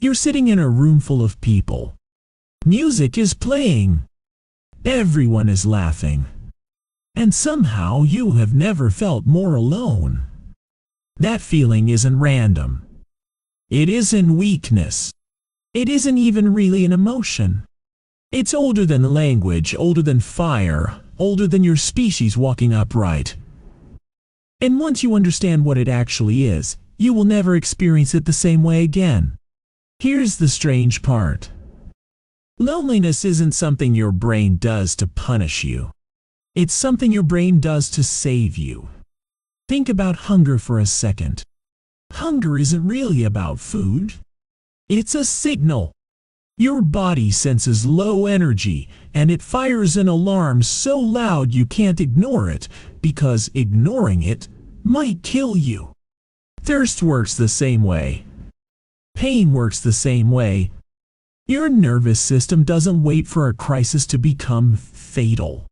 You're sitting in a room full of people. Music is playing. Everyone is laughing. And somehow you have never felt more alone. That feeling isn't random. It isn't weakness. It isn't even really an emotion. It's older than language, older than fire, older than your species walking upright. And once you understand what it actually is, you will never experience it the same way again. Here's the strange part. Loneliness isn't something your brain does to punish you. It's something your brain does to save you. Think about hunger for a second. Hunger isn't really about food. It's a signal. Your body senses low energy, and it fires an alarm so loud you can't ignore it, because ignoring it might kill you. Thirst works the same way. Pain works the same way. Your nervous system doesn't wait for a crisis to become fatal.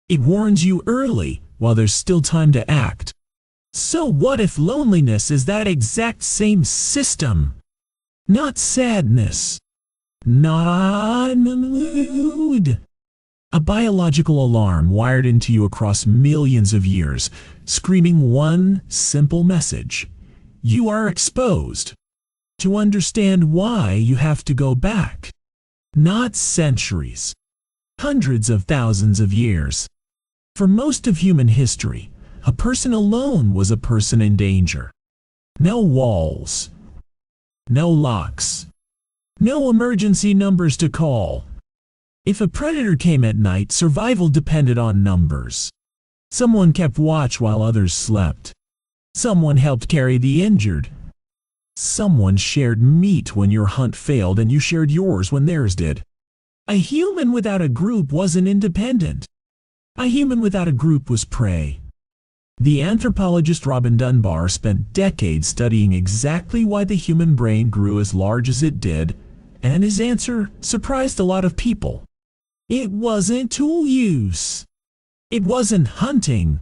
It warns you early, while there's still time to act. So what if loneliness is that exact same system? Not sadness. Not mood. A biological alarm wired into you across millions of years, screaming one simple message. You are exposed. To understand why, you have to go back. Not centuries. Hundreds of thousands of years. For most of human history, a person alone was a person in danger. No walls. No locks. No emergency numbers to call. If a predator came at night, survival depended on numbers. Someone kept watch while others slept. Someone helped carry the injured. Someone shared meat when your hunt failed and you shared yours when theirs did. A human without a group wasn't independent. A human without a group was prey. The anthropologist Robin Dunbar spent decades studying exactly why the human brain grew as large as it did, and his answer surprised a lot of people. It wasn't tool use. It wasn't hunting.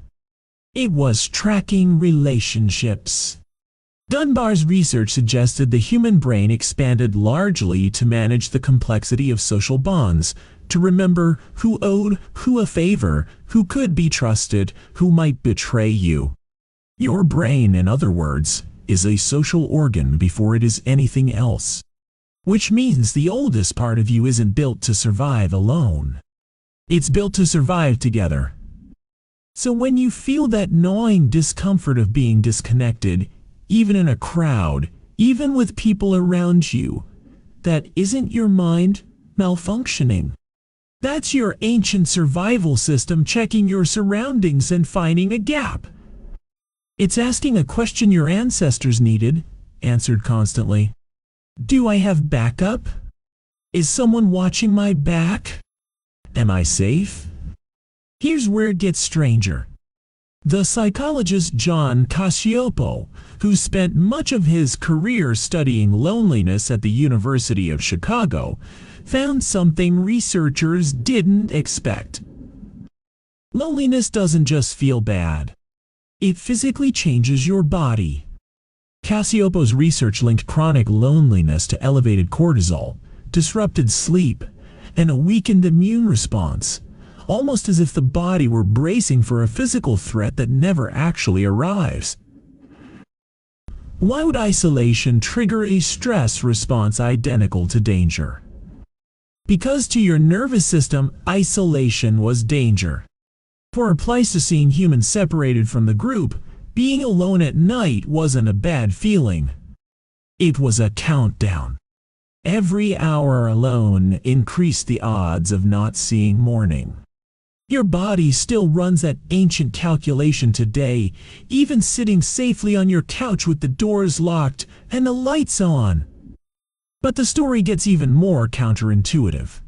It was tracking relationships. Dunbar's research suggested the human brain expanded largely to manage the complexity of social bonds, to remember who owed who a favor, who could be trusted, who might betray you. Your brain, in other words, is a social organ before it is anything else. Which means the oldest part of you isn't built to survive alone. It's built to survive together. So when you feel that gnawing discomfort of being disconnected, even in a crowd, even with people around you, that isn't your mind malfunctioning. That's your ancient survival system checking your surroundings and finding a gap. It's asking a question your ancestors needed, answered constantly. Do I have backup? Is someone watching my back? Am I safe? Here's where it gets stranger. The psychologist John Cacioppo, who spent much of his career studying loneliness at the University of Chicago, found something researchers didn't expect. Loneliness doesn't just feel bad. It physically changes your body. Cacioppo's research linked chronic loneliness to elevated cortisol, disrupted sleep, and a weakened immune response, almost as if the body were bracing for a physical threat that never actually arrives. Why would isolation trigger a stress response identical to danger? Because to your nervous system, isolation was danger. For a Pleistocene human separated from the group, being alone at night wasn't a bad feeling. It was a countdown. Every hour alone increased the odds of not seeing morning. Your body still runs that ancient calculation today, even sitting safely on your couch with the doors locked and the lights on. But the story gets even more counterintuitive.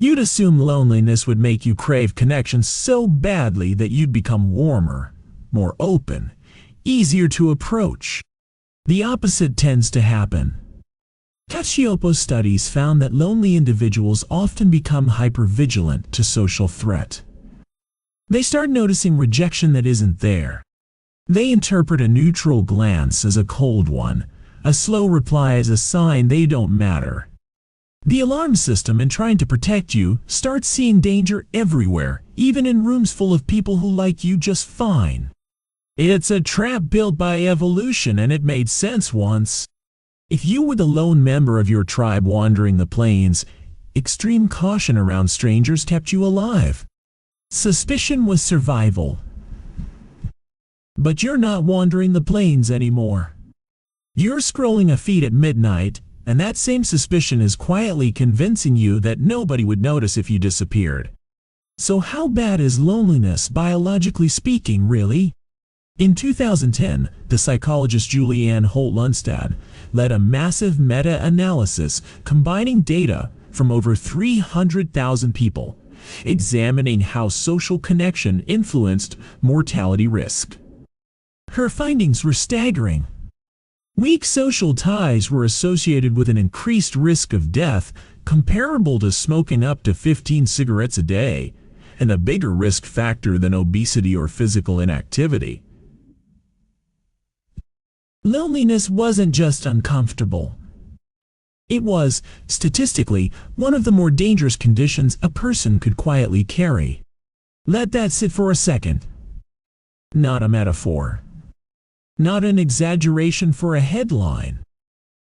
You'd assume loneliness would make you crave connection so badly that you'd become warmer, more open, easier to approach. The opposite tends to happen. Cacioppo's studies found that lonely individuals often become hypervigilant to social threat. They start noticing rejection that isn't there. They interpret a neutral glance as a cold one, A slow reply is a sign they don't matter. The alarm system, in trying to protect you, starts seeing danger everywhere, even in rooms full of people who like you just fine. It's a trap built by evolution, and it made sense once. If you were the lone member of your tribe wandering the plains, extreme caution around strangers kept you alive. Suspicion was survival. But you're not wandering the plains anymore. You're scrolling a feed at midnight, and that same suspicion is quietly convincing you that nobody would notice if you disappeared. So how bad is loneliness, biologically speaking, really? In 2010, the psychologist Julianne Holt-Lunstad led a massive meta-analysis combining data from over 300,000 people, examining how social connection influenced mortality risk. Her findings were staggering. Weak social ties were associated with an increased risk of death comparable to smoking up to 15 cigarettes a day, and a bigger risk factor than obesity or physical inactivity. Loneliness wasn't just uncomfortable. It was, statistically, one of the more dangerous conditions a person could quietly carry. Let that sit for a second. Not a metaphor. Not an exaggeration for a headline.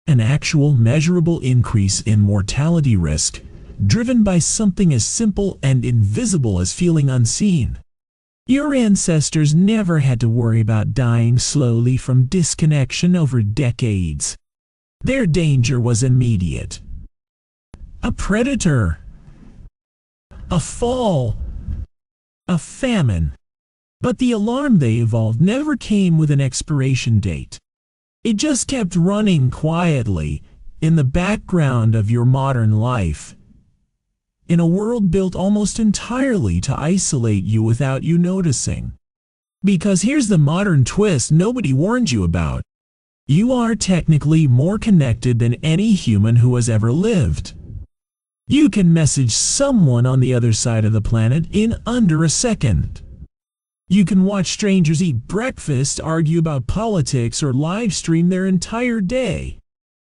An actual measurable increase in mortality risk, driven by something as simple and invisible as feeling unseen. Your ancestors never had to worry about dying slowly from disconnection over decades. Their danger was immediate. A predator. A fall. A famine. But the alarm they evolved never came with an expiration date. It just kept running quietly in the background of your modern life, in a world built almost entirely to isolate you without you noticing. Because here's the modern twist nobody warned you about. You are technically more connected than any human who has ever lived. You can message someone on the other side of the planet in under a second. You can watch strangers eat breakfast, argue about politics, or live stream their entire day.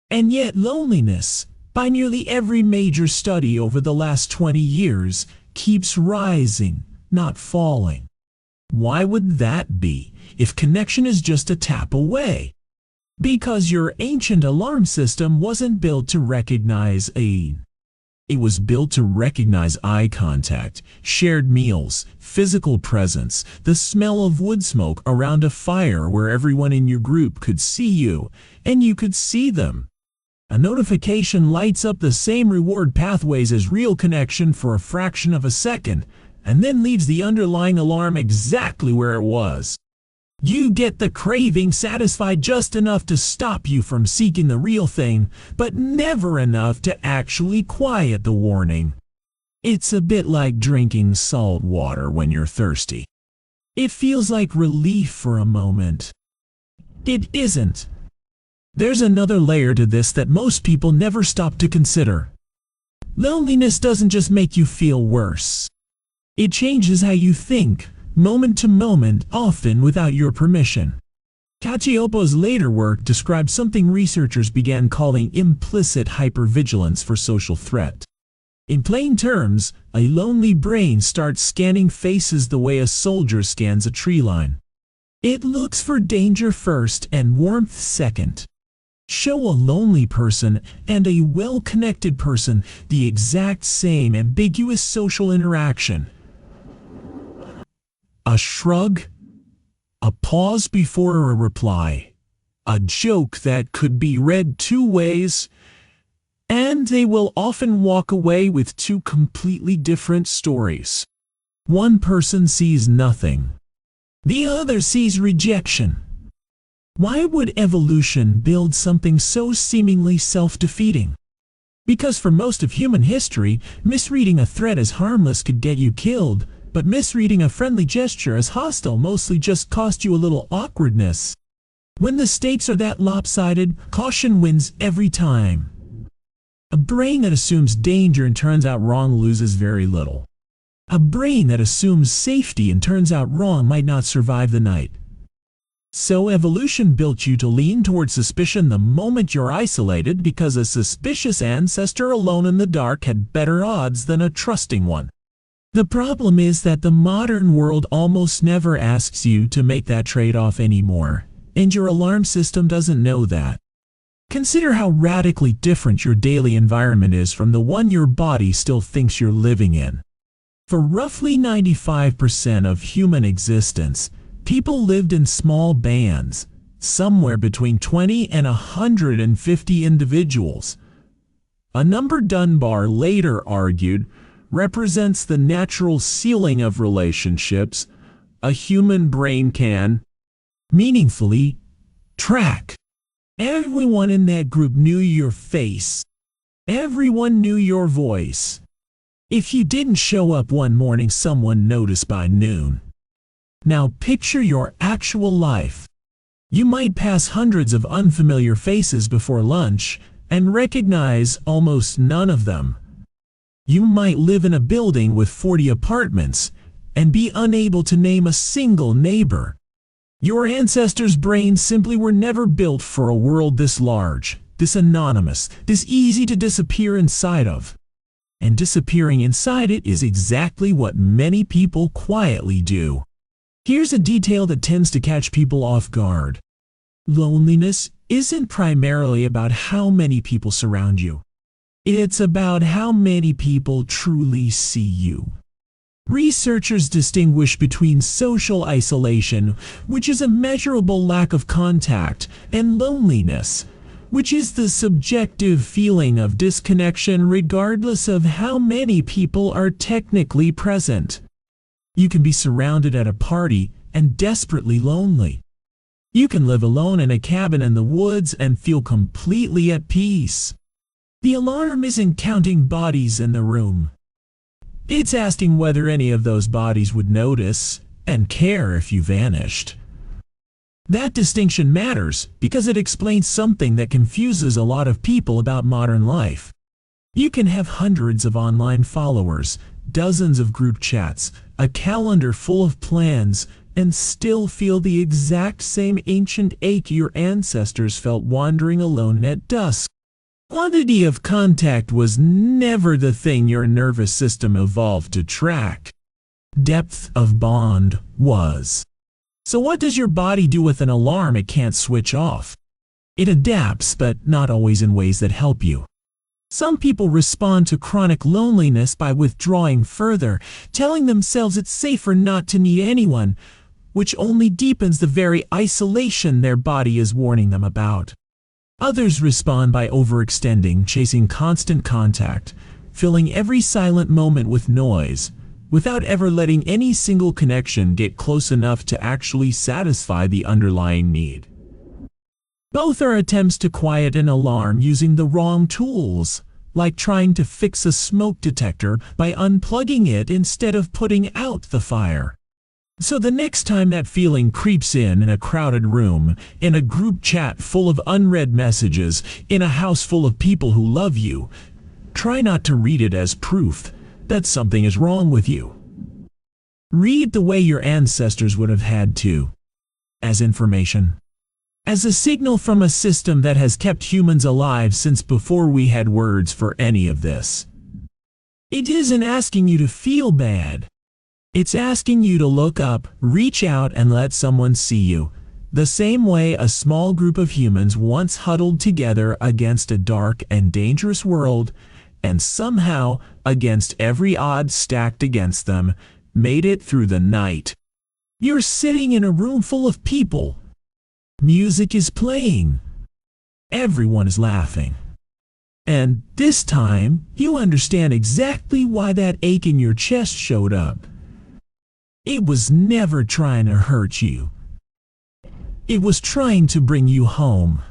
And yet loneliness, by nearly every major study over the last 20 years, keeps rising, not falling. Why would that be, if connection is just a tap away? Because your ancient alarm system wasn't built to recognize pain. It was built to recognize eye contact, shared meals, physical presence, the smell of wood smoke around a fire where everyone in your group could see you, and you could see them. A notification lights up the same reward pathways as real connection for a fraction of a second, and then leaves the underlying alarm exactly where it was. You get the craving satisfied just enough to stop you from seeking the real thing, but never enough to actually quiet the warning. It's a bit like drinking salt water when you're thirsty. It feels like relief for a moment. It isn't. There's another layer to this that most people never stop to consider. Loneliness doesn't just make you feel worse. It changes how you think, moment to moment, often without your permission. Cacioppo's later work described something researchers began calling implicit hypervigilance for social threat. In plain terms, a lonely brain starts scanning faces the way a soldier scans a tree line. It looks for danger first and warmth second. Show a lonely person and a well-connected person the exact same ambiguous social interaction. A shrug, a pause before a reply, a joke that could be read two ways, and they will often walk away with two completely different stories. One person sees nothing. The other sees rejection. Why would evolution build something so seemingly self-defeating? Because for most of human history, misreading a threat as harmless could get you killed, but misreading a friendly gesture as hostile mostly just cost you a little awkwardness. When the stakes are that lopsided, caution wins every time. A brain that assumes danger and turns out wrong loses very little. A brain that assumes safety and turns out wrong might not survive the night. So evolution built you to lean toward suspicion the moment you're isolated because a suspicious ancestor alone in the dark had better odds than a trusting one. The problem is that the modern world almost never asks you to make that trade-off anymore, and your alarm system doesn't know that. Consider how radically different your daily environment is from the one your body still thinks you're living in. For roughly 95% of human existence, people lived in small bands, somewhere between 20 and 150 individuals. A number Dunbar later argued represents the natural ceiling of relationships a human brain can meaningfully track. Everyone in that group knew your face. Everyone knew your voice. If you didn't show up one morning, someone noticed by noon. Now picture your actual life. You might pass hundreds of unfamiliar faces before lunch and recognize almost none of them. You might live in a building with 40 apartments and be unable to name a single neighbor. Your ancestors' brains simply were never built for a world this large, this anonymous, this easy to disappear inside of. And disappearing inside it is exactly what many people quietly do. Here's a detail that tends to catch people off guard. Loneliness isn't primarily about how many people surround you. It's about how many people truly see you. Researchers distinguish between social isolation, which is a measurable lack of contact, and loneliness, which is the subjective feeling of disconnection regardless of how many people are technically present. You can be surrounded at a party and desperately lonely. You can live alone in a cabin in the woods and feel completely at peace. The alarm isn't counting bodies in the room. It's asking whether any of those bodies would notice and care if you vanished. That distinction matters because it explains something that confuses a lot of people about modern life. You can have hundreds of online followers, dozens of group chats, a calendar full of plans, and still feel the exact same ancient ache your ancestors felt wandering alone at dusk. Quantity of contact was never the thing your nervous system evolved to track. Depth of bond was. So what does your body do with an alarm it can't switch off? It adapts, but not always in ways that help you. Some people respond to chronic loneliness by withdrawing further, telling themselves it's safer not to need anyone, which only deepens the very isolation their body is warning them about. Others respond by overextending, chasing constant contact, filling every silent moment with noise, without ever letting any single connection get close enough to actually satisfy the underlying need. Both are attempts to quiet an alarm using the wrong tools, like trying to fix a smoke detector by unplugging it instead of putting out the fire. So the next time that feeling creeps in a crowded room, in a group chat full of unread messages, in a house full of people who love you, try not to read it as proof that something is wrong with you. Read the way your ancestors would have had to, as information. As a signal from a system that has kept humans alive since before we had words for any of this. It isn't asking you to feel bad. It's asking you to look up, reach out, and let someone see you, the same way a small group of humans once huddled together against a dark and dangerous world, and somehow, against every odds stacked against them, made it through the night. You're sitting in a room full of people. Music is playing. Everyone is laughing. And this time, you understand exactly why that ache in your chest showed up. It was never trying to hurt you. It was trying to bring you home.